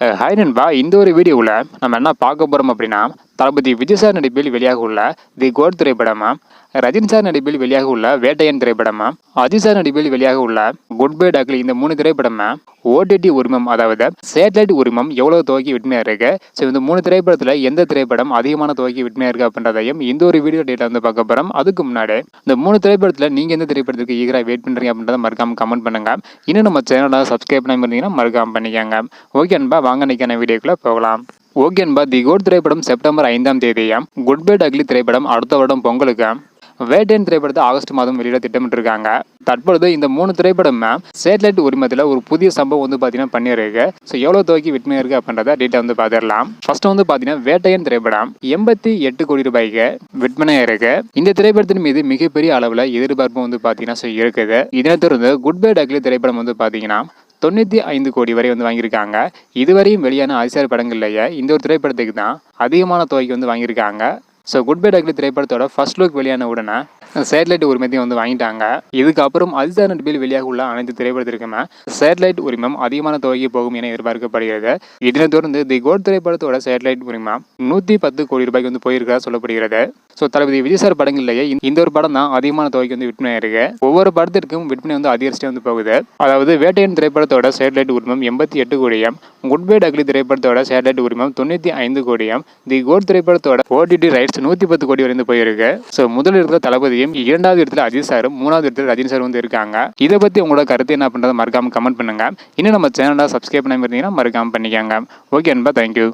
Hi நண்பா, இந்த ஒரு வீடியோவில் நம்ம என்ன பார்க்க போகிறோம் அப்படின்னா, தளபதி விஜய் சார் நடிப்பில் வெளியாக உள்ள தி கோட் திரைப்படமா, ரஜினி சார் நடிப்பில் வெளியாக உள்ள வேட்டையன் திரைப்படமா, அஜித் சார் நடிப்பில் வெளியாக உள்ள குட் பை டாக்லி, இந்த 3 திரைப்படமா ஓடிடி உரிமம், அதாவது சேட்டலைட் உரிமம் எவ்வளவு துவக்கி விட்டுமையா இருக்கு. ஸோ இந்த 3 திரைப்படத்தில் எந்த திரைப்படம் அதிகமான துவக்கி விட்டுமையா இருக்கு அப்படின்றதையும் இந்த ஒரு வீடியோ டேட்டா வந்து பார்க்க போகிறோம். அதுக்கு முன்னாடி இந்த 3 திரைப்படத்தில் நீங்கள் எந்த திரைப்படத்துக்கு ஈகராக வெயிட் பண்ணுறீங்க அப்படின்றத மறக்காம கமெண்ட் பண்ணுங்க. இன்னும் நம்ம சேனலை சப்ஸ்கிரைப் பண்ணி இருந்தீங்கன்னா மறக்காம பண்ணிக்கோங்க. ஓகே அன்பா, வாங்க நிற்கான வீடியோக்குள்ளே போகலாம். ஓகே அன்பா, தி கோட் திரைப்படம் செப்டம்பர் 5ஆம் தேதியாம், குட் பை டாக்லி திரைப்படம் அடுத்த வருடம் பொங்கலுக்கு, வேட்டையன் திரைப்படத்தை ஆகஸ்ட் மாதம் வெளியிட திட்டமிட்டிருக்காங்க. தற்பொழுது இந்த 3 திரைப்படமே சேட்டலைட் உரிமத்தில் ஒரு புதிய சம்பவம் வந்து பார்த்தீங்கன்னா பண்ணியிருக்கு. ஸோ எவ்வளோ துவக்கி விற்பனை இருக்கு அப்படின்றத டீட்டெயில் வந்து பார்த்துடலாம். ஃபர்ஸ்ட் வந்து பார்த்தீங்கன்னா வேட்டையன் திரைப்படம் 88 கோடி ரூபாய்க்கு விற்பனை இருக்கு. இந்த திரைப்படத்தின் மீது மிகப்பெரிய அளவில் எதிர்பார்ப்பு வந்து பார்த்தீங்கன்னா இருக்குது. இதனை தொடர்ந்து குட் பை டாக்லி திரைப்படம் வந்து பார்த்தீங்கன்னா 95 கோடி வரை வந்து வாங்கியிருக்காங்க. இதுவரையும் வெளியான அதிசார படங்கள்லேயே இந்த ஒரு திரைப்படத்துக்கு தான் அதிகமான தொகைக்கு வந்து வாங்கியிருக்காங்க. ஸோ குட் பை டாக்லி திரைப்படத்தோட ஃபர்ஸ்ட் லுக் வெளியான உடனே சேட்டலைட் உரிமத்தையும் வந்து வாங்கிட்டாங்க. இதுக்கப்புறம் அஜித் நடிப்பில் வெளியாக உள்ள அனைத்து திரைப்படத்திற்குமே சேட்டலைட் உரிமம் அதிகமான தொகைக்கு போகும் என எதிர்பார்க்கப்படுகிறது. இதனை தொடர்ந்து தி கோட் திரைப்படத்தோட சேட்டலைட் உரிமம் 110 கோடி ரூபாய்க்கு வந்து போயிருக்கிறதா சொல்லப்படுகிறது. ஸோ தளபதி விஜய் சார் படங்கள்லேயே இந்த ஒரு படம் தான் அதிகமான தொகைக்கு வந்து விற்பனை இருக்கு. ஒவ்வொரு படத்திற்கும் விற்பனை வந்து அதிகரிச்சுட்டே வந்து போகுது. அதாவது வேட்டையன் திரைப்படத்தோட சேட்டலைட் உரிமம் 88 கோடியும், குட் பை டாக்லி திரைப்படத்தோட சேட்டலைட் உரிமம் 95 கோடியும், தி கோட் திரைப்படத்தோட ஓடிடி ரைட்ஸ் 110 கோடி வரைந்து போயிருக்கு. ஸோ முதல் இருக்கிற தளபதி, இரண்டாவது இடத்துல அஜித் சாரும், மூணாவது இடத்துல ரஜினி சார் வந்து இருக்காங்க. இதை பத்தி உங்களோட கருத்து என்ன பண்றதை மறக்காம கமெண்ட் பண்ணுங்க. இன்னும் நம்ம சேனலை சப்ஸ்கிரைப் பண்ணாம இருந்தீங்கன்னா மறக்காம பண்ணிக்கோங்க. ஓகே அன்பா, தேங்க்யூ.